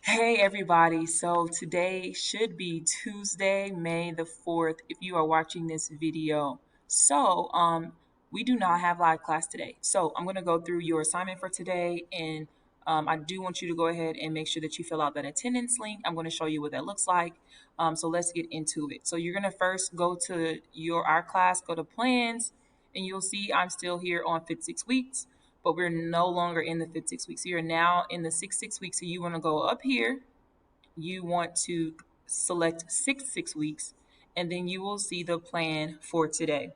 Hey everybody, so today should be Tuesday, May the 4th if you are watching this video. We do not have live class today. So I'm going to go through your assignment for today and I do want you to go ahead and make sure that you fill out that attendance link. I'm going to show you what that looks like. So let's get into it. So you're going to first go to our class, go to plans, and you'll see I'm still here on Fit 6 weeks, but we're no longer in the Fit 6 weeks. So you're now in the 6 weeks. So you want to go up here. You want to select 6 weeks, and then you will see the plan for today.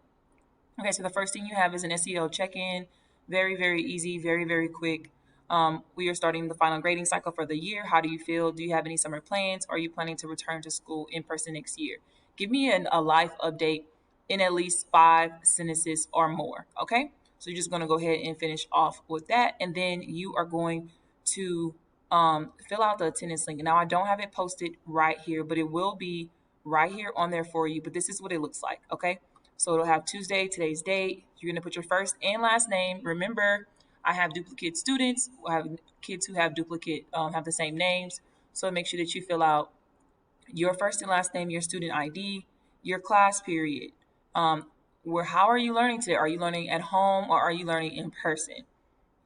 Okay, so the first thing you have is an SEL check-in. Very, very easy, very, very quick. We are starting the final grading cycle for the year. How do you feel? Do you have any summer plans? Are you planning to return to school in person next year? Give me a life update in at least 5 sentences or more. Okay, so you're just going to go ahead and finish off with that, and then you are going to fill out the attendance link. Now, I don't have it posted right here, but it will be right here on there for you. But this is what it looks like. Okay. So it'll have Tuesday, today's date. You're going to put your first and last name. Remember, I have duplicate students. I have kids who have have the same names. So make sure that you fill out your first and last name, your student ID, your class period. How are you learning today? Are you learning at home or are you learning in person?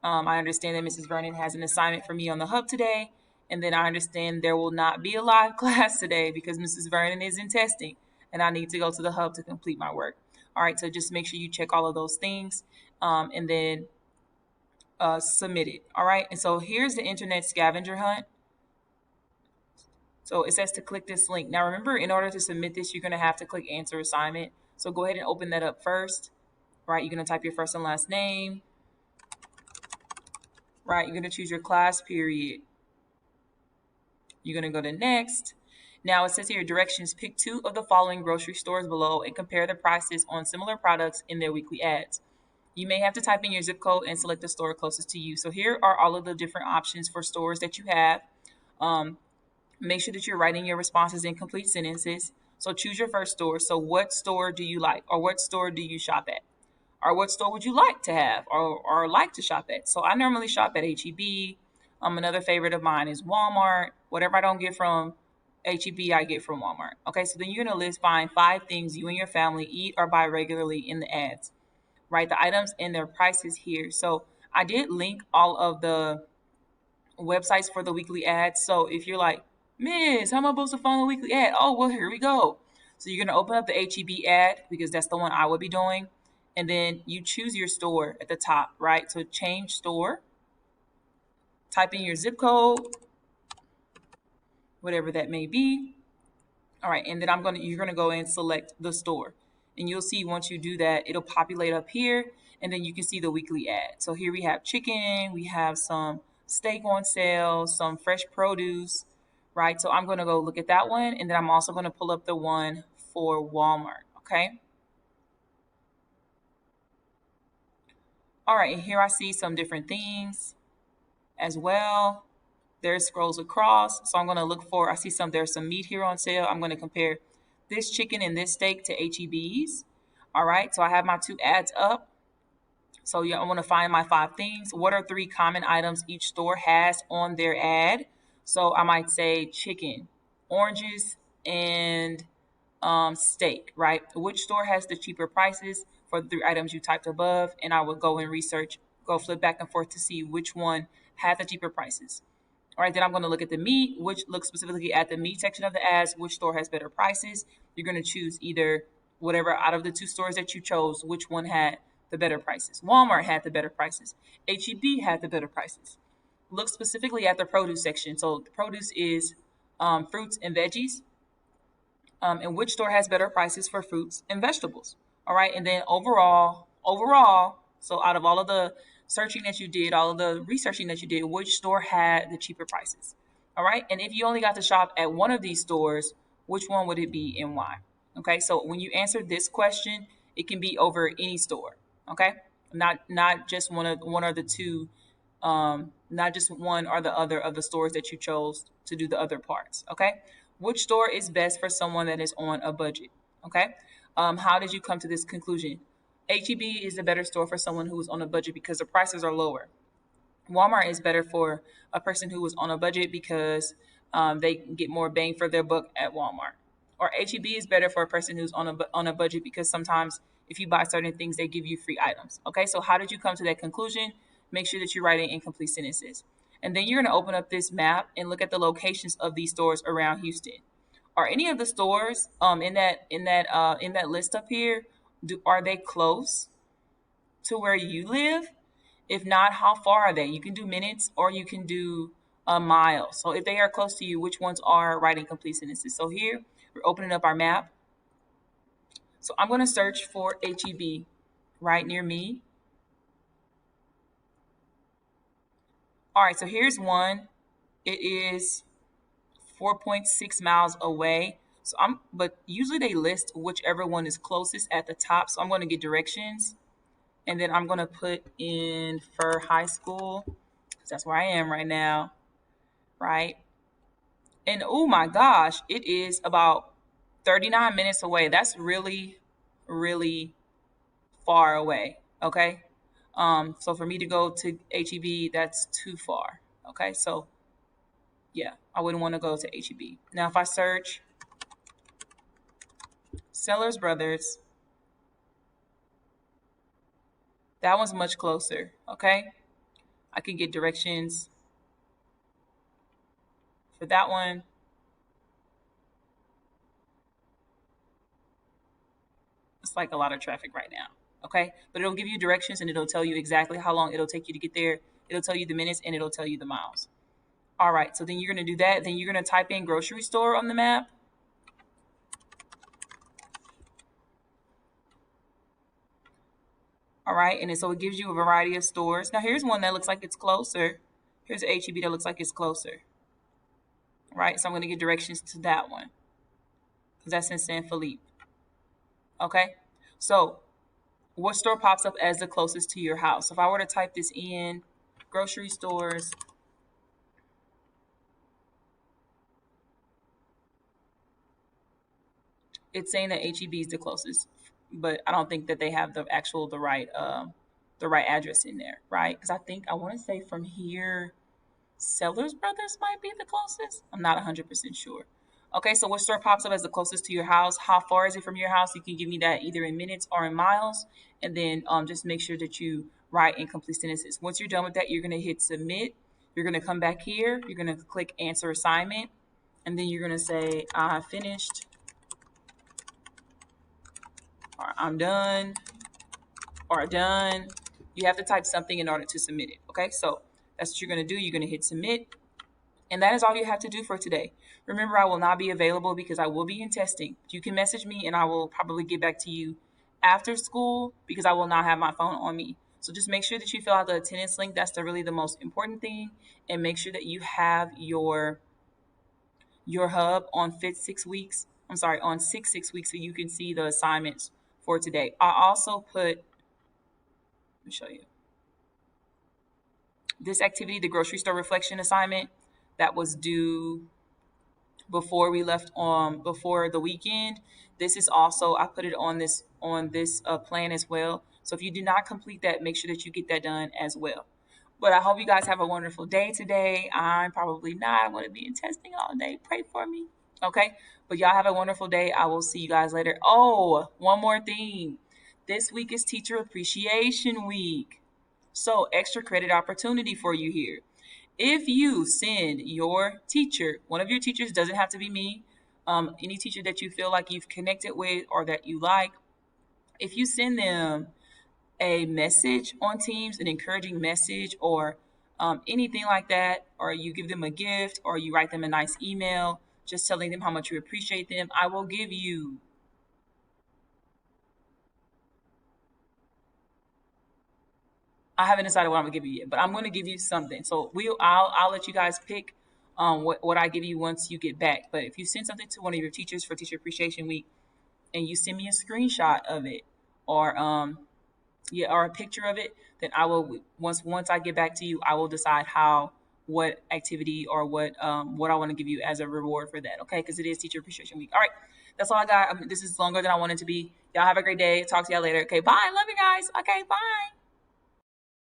I understand that Mrs. Vernon has an assignment for me on the hub today. And then I understand there will not be a live class today because Mrs. Vernon is in testing and I need to go to the hub to complete my work. All right, so just make sure you check all of those things and then submit it. All right, and so here's the internet scavenger hunt. So it says to click this link. Now remember, in order to submit this, you're going to have to click answer assignment. So go ahead and open that up first. Right, you're going to type your first and last name. Right, you're going to choose your class period. You're going to go to next. Now it says here directions. Pick 2 of the following grocery stores below and compare the prices on similar products in their weekly ads. You may have to type in your zip code and select the store closest to you. So here are all of the different options for stores that you have. Make sure that you're writing your responses in complete sentences. So choose your first store. So what store do you like, or what store do you shop at? Or what store would you like to have or like to shop at? So I normally shop at HEB. Another favorite of mine is Walmart. Whatever I don't get from HEB, I get from Walmart. Okay, so then you're going to find 5 things you and your family eat or buy regularly in the ads. Right, the items and their prices here. So I did link all of the websites for the weekly ads. So if you're like, Miss, how am I supposed to find the weekly ad? Oh, well, here we go. So you're going to open up the HEB ad because that's the one I would be doing. And then you choose your store at the top, right? So change store, type in your zip code, whatever that may be. All right, and then you're gonna go and select the store. And you'll see once you do that, it'll populate up here, and then you can see the weekly ad. So here we have chicken, we have some steak on sale, some fresh produce, right? So I'm gonna go look at that one, and then I'm also gonna pull up the one for Walmart, okay? All right, and here I see some different things as well. There scrolls across. So I'm going to look for, there's some meat here on sale. I'm going to compare this chicken and this steak to HEB's. All right, so I have my 2 ads up. So yeah, I want to find my 5 things. What are 3 common items each store has on their ad? So I might say chicken, oranges, and steak, right? Which store has the cheaper prices for the 3 items you typed above? And I would go and flip back and forth to see which one had the cheaper prices. All right, then I'm going to look at the meat, which looks specifically at the meat section of the ads, which store has better prices. You're going to choose either whatever out of the 2 stores that you chose, which one had the better prices. Walmart had the better prices. HEB had the better prices. Look specifically at the produce section. So the produce is fruits and veggies. And which store has better prices for fruits and vegetables. All right, and then overall, so out of all of the searching that you did, all of the researching that you did, which store had the cheaper prices? All right, and if you only got to shop at one of these stores, which one would it be and why? Okay, so when you answer this question, it can be over any store. Okay, not just one or the 2, not just one or the other of the stores that you chose to do the other parts. Okay, which store is best for someone that is on a budget? Okay, how did you come to this conclusion? HEB is a better store for someone who is on a budget because the prices are lower. Walmart is better for a person who is on a budget because They get more bang for their buck at Walmart. Or HEB is better for a person who's on a budget because sometimes if you buy certain things, they give you free items. Okay, so how did you come to that conclusion? Make sure that you're writing incomplete sentences. And then you're going to open up this map and look at the locations of these stores around Houston. Are any of the stores in that list up here? Are they close to where you live? If not, how far are they? You can do minutes or you can do a mile. So if they are close to you, which ones are writing complete sentences? So here we're opening up our map. So I'm going to search for HEB right near me. All right, so here's one. It is 4.6 miles away. But usually they list whichever one is closest at the top. So I'm going to get directions, and then I'm going to put in Fur High School because that's where I am right now, right? And oh my gosh, it is about 39 minutes away. That's really, really far away. Okay. So for me to go to HEB, that's too far. Okay. So yeah, I wouldn't want to go to HEB. Now, if I search Sellers Brothers, that one's much closer. Okay. I can get directions for that one. It's like a lot of traffic right now. Okay. But it'll give you directions and it'll tell you exactly how long it'll take you to get there. It'll tell you the minutes and it'll tell you the miles. All right. So then you're going to do that. Then you're going to type in grocery store on the map. All right. And then, so it gives you a variety of stores. Now, here's one that looks like it's closer. Here's a HEB that looks like it's closer. All right. So I'm going to get directions to that one because that's in San Felipe. Okay. So what store pops up as the closest to your house? If I were to type this in, grocery stores, it's saying that HEB is the closest, but I don't think that they have the right address in there, right? Because I want to say from here, Sellers Brothers might be the closest. I'm not 100% sure. Okay, so what store pops up as the closest to your house? How far is it from your house? You can give me that either in minutes or in miles, and then just make sure that you write incomplete sentences. Once you're done with that, you're going to hit submit. You're going to come back here. You're going to click answer assignment, and then you're going to say I finished, or I'm done, or done. You have to type something in order to submit it. Okay, so that's what you're going to do. You're going to hit submit. And that is all you have to do for today. Remember, I will not be available because I will be in testing. You can message me and I will probably get back to you after school because I will not have my phone on me. So just make sure that you fill out the attendance link. That's really the most important thing. And make sure that you have your hub on on 6 weeks so you can see the assignments for today. I also put, let me show you. This activity, the grocery store reflection assignment, that was due before we left before the weekend. This is also, I put it on this plan as well. So if you do not complete that, make sure that you get that done as well. But I hope you guys have a wonderful day today. I'm probably not. I'm going to be in testing all day. Pray for me. Okay. But y'all have a wonderful day. I will see you guys later. Oh, one more thing. This week is Teacher Appreciation Week. So extra credit opportunity for you here. If you send your teacher, one of your teachers, doesn't have to be me, any teacher that you feel like you've connected with or that you like, if you send them a message on Teams, an encouraging message or anything like that, or you give them a gift or you write them a nice email just telling them how much you appreciate them, I will give you I haven't decided what I'm gonna give you yet, but I'm gonna give you something. So I'll let you guys pick what I give you once you get back. But if you send something to one of your teachers for Teacher Appreciation Week and you send me a screenshot of it or or a picture of it, then I will once I get back to you, I will decide what activity or what I want to give you as a reward for that. Okay, because it is Teacher Appreciation Week. All right, that's all I got. This is longer than I wanted to be. Y'all have a great day. Talk to y'all later. Okay, bye. Love you guys. Okay, bye.